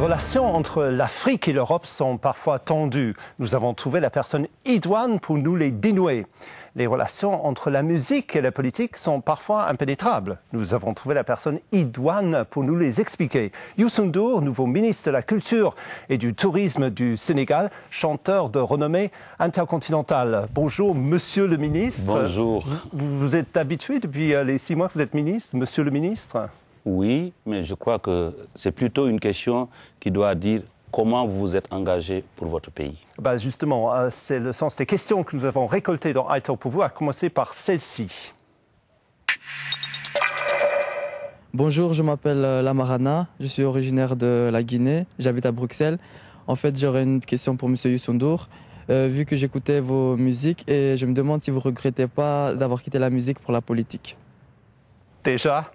relations entre l'Afrique et l'Europe sont parfois tendues. Nous avons trouvé la personne idoine pour nous les dénouer. Les relations entre la musique et la politique sont parfois impénétrables. Nous avons trouvé la personne idoine pour nous les expliquer. Youssou N'Dour, nouveau ministre de la Culture et du Tourisme du Sénégal, chanteur de renommée intercontinentale. Bonjour, monsieur le ministre. Bonjour. Vous êtes habitué depuis les 6 mois que vous êtes ministre, monsieur le ministre? Oui, mais je crois que c'est plutôt une question qui doit dire comment vous vous êtes engagé pour votre pays. Justement, c'est le sens des questions que nous avons récoltées dans iTalk pour vous, à commencer par celle-ci. Bonjour, je m'appelle Lamarana, je suis originaire de la Guinée, j'habite à Bruxelles. En fait, j'aurais une question pour monsieur Youssou N'Dour. Vu que j'écoutais vos musiques et je me demande si vous ne regrettez pas d'avoir quitté la musique pour la politique. Déjà?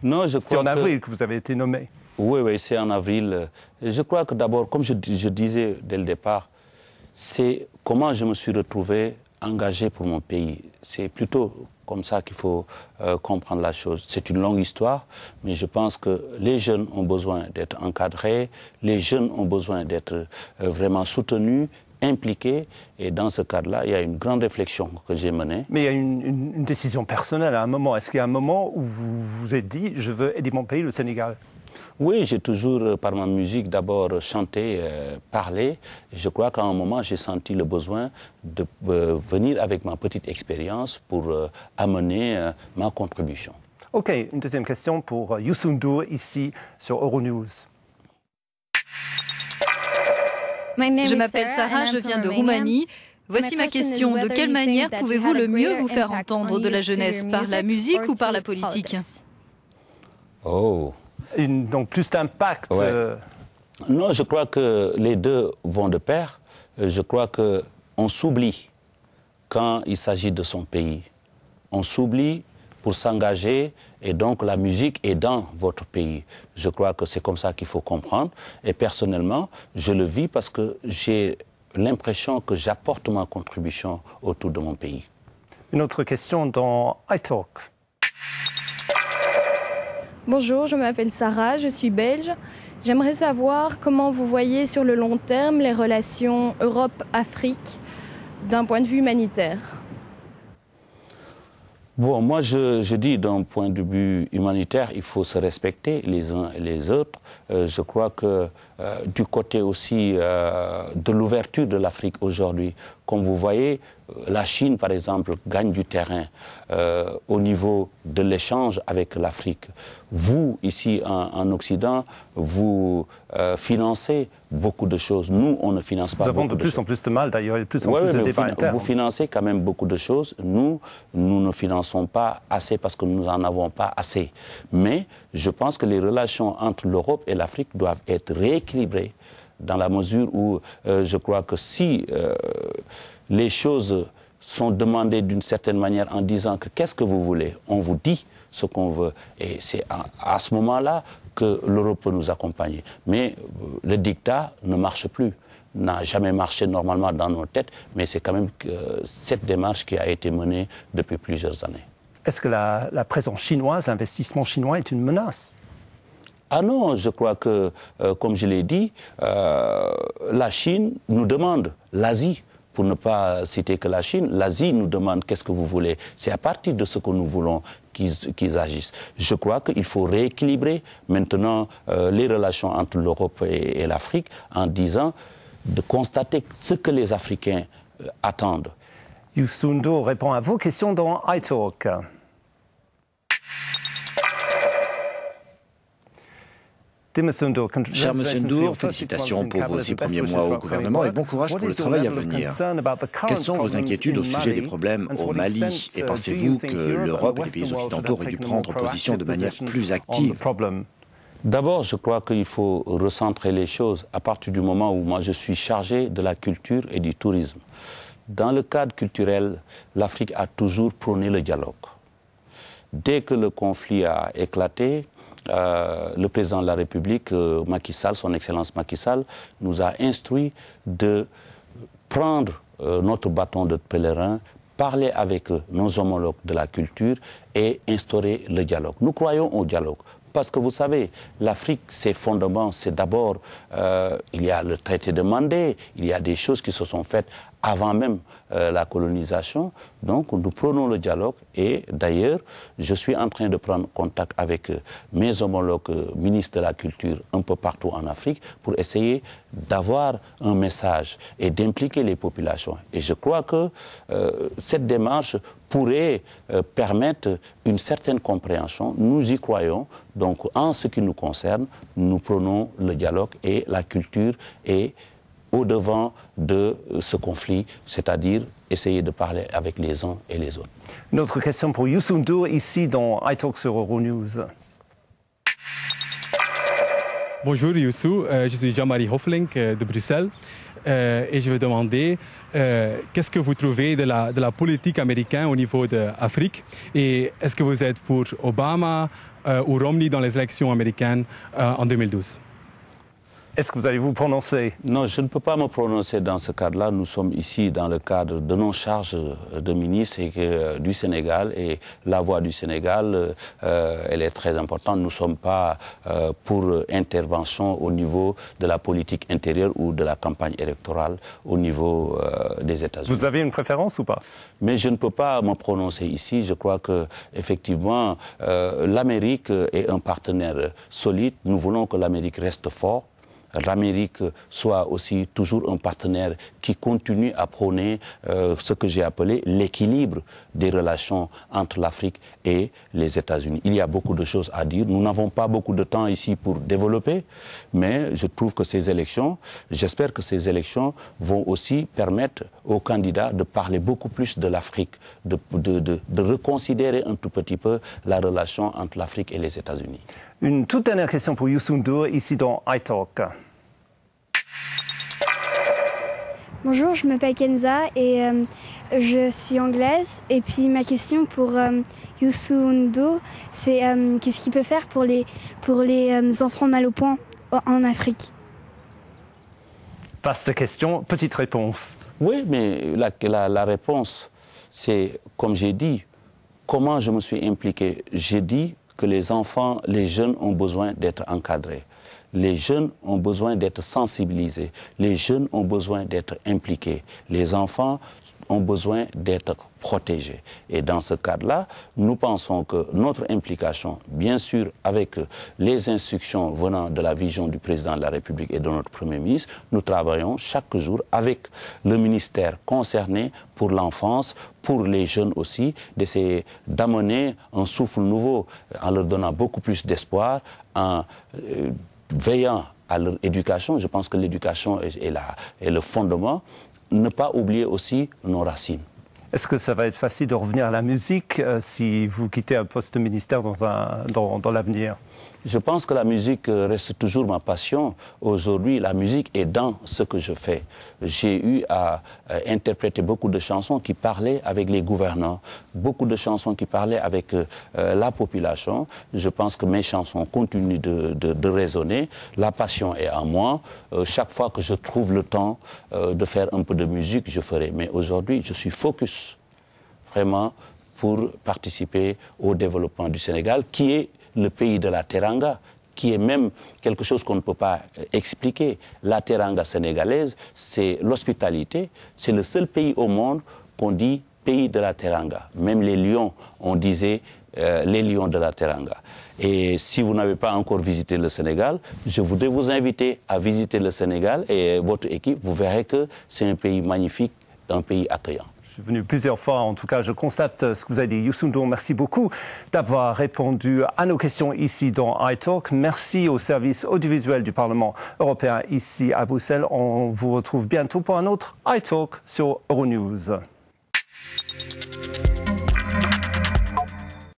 Non, je crois c'est en avril que vous avez été nommé. Oui, c'est en avril. Je crois que d'abord, comme je disais dès le départ, c'est comment je me suis retrouvé engagé pour mon pays. C'est plutôt comme ça qu'il faut comprendre la chose. C'est une longue histoire, mais je pense que les jeunes ont besoin d'être encadrés, les jeunes ont besoin d'être vraiment soutenus, impliqués, et dans ce cadre-là, il y a une grande réflexion que j'ai menée. Mais il y a une décision personnelle à un moment. Est-ce qu'il y a un moment où vous vous êtes dit « je veux aider mon pays, le Sénégal » ? Oui, j'ai toujours, par ma musique, d'abord chanté, parlé. Je crois qu'à un moment, j'ai senti le besoin de venir avec ma petite expérience pour amener ma contribution. OK, une deuxième question pour Youssou N'Dour, ici, sur Euronews. Je m'appelle Sarah, je viens de Roumanie. Voici ma question. De quelle manière pouvez-vous le mieux vous faire entendre de la jeunesse? Par la musique ou par la politique? Oh. Donc plus d'impact. Ouais. Non, je crois que les deux vont de pair. Je crois qu'on s'oublie quand il s'agit de son pays. On s'oublie pour s'engager, et donc la musique est dans votre pays. Je crois que c'est comme ça qu'il faut comprendre. Et personnellement, je le vis parce que j'ai l'impression que j'apporte ma contribution autour de mon pays. Une autre question dans iTalk. Bonjour, je m'appelle Sarah, je suis belge. J'aimerais savoir comment vous voyez sur le long terme les relations Europe-Afrique d'un point de vue humanitaire. Bon, moi je dis d'un point de vue humanitaire, il faut se respecter les uns et les autres. Je crois que du côté aussi de l'ouverture de l'Afrique aujourd'hui, comme vous voyez, la Chine par exemple gagne du terrain au niveau de l'échange avec l'Afrique. Vous, ici en Occident, vous financez beaucoup de choses. Nous, on ne finance pas beaucoup de choses. Nous avons de plus en plus de mal d'ailleurs, et de plus en plus de débats internes. Vous financez quand même beaucoup de choses. Nous ne finançons pas assez parce que nous n'en avons pas assez. Mais je pense que les relations entre l'Europe et l'Afrique doivent être rééquilibrées dans la mesure où je crois que si les choses sont demandées d'une certaine manière en disant que qu'est-ce que vous voulez, on vous dit ce qu'on veut. Et c'est à ce moment-là que l'Europe peut nous accompagner. Mais le dictat ne marche plus, n'a jamais marché normalement dans nos têtes, mais c'est quand même cette démarche qui a été menée depuis plusieurs années. Est-ce que la présence chinoise, l'investissement chinois est une menace ? Ah non, je crois que, comme je l'ai dit, la Chine nous demande, l'Asie, pour ne pas citer que la Chine, l'Asie nous demande qu'est-ce que vous voulez. C'est à partir de ce que nous voulons qu'ils agissent. Je crois qu'il faut rééquilibrer maintenant les relations entre l'Europe et l'Afrique en disant de constater ce que les Africains attendent. Youssou N'Dour répond à vos questions dans iTalk. Cher Monsieur N'Dour, félicitations pour vos 6 premiers mois au gouvernement et bon courage pour le travail à venir. Quelles sont vos inquiétudes au sujet des problèmes au Mali et pensez-vous que l'Europe et les pays occidentaux auraient dû prendre position de manière plus active? D'abord, je crois qu'il faut recentrer les choses à partir du moment où moi je suis chargé de la culture et du tourisme. Dans le cadre culturel, l'Afrique a toujours prôné le dialogue. Dès que le conflit a éclaté, le président de la République, Macky Sall, son Excellence Macky Sall, nous a instruit de prendre notre bâton de pèlerin, parler avec nos homologues de la culture et instaurer le dialogue. Nous croyons au dialogue. Parce que vous savez, l'Afrique, ses fondements, c'est d'abord, il y a le traité de Mandé, il y a des choses qui se sont faites avant même la colonisation. Donc nous prenons le dialogue et d'ailleurs, je suis en train de prendre contact avec mes homologues ministres de la Culture un peu partout en Afrique pour essayer d'avoir un message et d'impliquer les populations. Et je crois que cette démarche pourrait permettre une certaine compréhension. Nous y croyons. Donc en ce qui nous concerne, nous prenons le dialogue et la culture est au-devant de ce conflit, c'est-à-dire essayer de parler avec les uns et les autres. Une autre question pour Youssou N'Dour, ici dans iTalk sur Euronews. Bonjour Youssou, je suis Jean-Marie Hoflink de Bruxelles et je veux demander qu'est-ce que vous trouvez de la politique américaine au niveau de l'Afrique et est-ce que vous êtes pour Obama ou Romney dans les élections américaines en 2012? Est-ce que vous allez vous prononcer? Non, je ne peux pas me prononcer dans ce cadre-là. Nous sommes ici dans le cadre de nos charges de ministre du Sénégal et la voix du Sénégal, elle est très importante. Nous ne sommes pas pour intervention au niveau de la politique intérieure ou de la campagne électorale au niveau des États-Unis. Vous avez une préférence ou pas? Mais je ne peux pas me prononcer ici. Je crois que effectivement, l'Amérique est un partenaire solide. Nous voulons que l'Amérique reste fort. L'Amérique soit aussi toujours un partenaire qui continue à prôner ce que j'ai appelé l'équilibre des relations entre l'Afrique et les États-Unis. Il y a beaucoup de choses à dire. Nous n'avons pas beaucoup de temps ici pour développer, mais je trouve que ces élections, j'espère que ces élections vont aussi permettre aux candidats de parler beaucoup plus de l'Afrique, de reconsidérer un tout petit peu la relation entre l'Afrique et les États-Unis. Une toute dernière question pour Youssou N'Dour, ici dans iTalk. Bonjour, je m'appelle Kenza et je suis anglaise. Et puis ma question pour Youssou N'Dour, c'est qu'est-ce qu'il peut faire pour les enfants mal au point en Afrique? Vaste question, petite réponse. Oui, mais la réponse, c'est, comme j'ai dit, comment je me suis impliqué. J'ai dit que les enfants, les jeunes ont besoin d'être encadrés. Les jeunes ont besoin d'être sensibilisés. Les jeunes ont besoin d'être impliqués. Les enfants ont besoin d'être protégés. Et dans ce cadre-là, nous pensons que notre implication, bien sûr avec les instructions venant de la vision du président de la République et de notre Premier ministre, nous travaillons chaque jour avec le ministère concerné pour l'enfance, pour les jeunes aussi, d'essayer d'amener un souffle nouveau en leur donnant beaucoup plus d'espoir, en veillant à leur éducation. Je pense que l'éducation est le fondement. Ne pas oublier aussi nos racines. Est-ce que ça va être facile de revenir à la musique si vous quittez un poste de ministère dans l'avenir? Je pense que la musique reste toujours ma passion. Aujourd'hui, la musique est dans ce que je fais. J'ai eu à interpréter beaucoup de chansons qui parlaient avec les gouvernants, beaucoup de chansons qui parlaient avec la population. Je pense que mes chansons continuent de résonner. La passion est en moi. Chaque fois que je trouve le temps de faire un peu de musique, je ferai. Mais aujourd'hui, je suis focus vraiment pour participer au développement du Sénégal, qui est le pays de la teranga, qui est même quelque chose qu'on ne peut pas expliquer. La teranga sénégalaise, c'est l'hospitalité. C'est le seul pays au monde qu'on dit pays de la teranga. Même les lions, on disait les lions de la teranga. Et si vous n'avez pas encore visité le Sénégal, je voudrais vous inviter à visiter le Sénégal et votre équipe, vous verrez que c'est un pays magnifique, un pays accueillant. Je suis venu plusieurs fois, en tout cas, je constate ce que vous avez dit. Youssou N'Dour, merci beaucoup d'avoir répondu à nos questions ici dans iTalk. Merci au service audiovisuel du Parlement européen ici à Bruxelles. On vous retrouve bientôt pour un autre iTalk sur Euronews.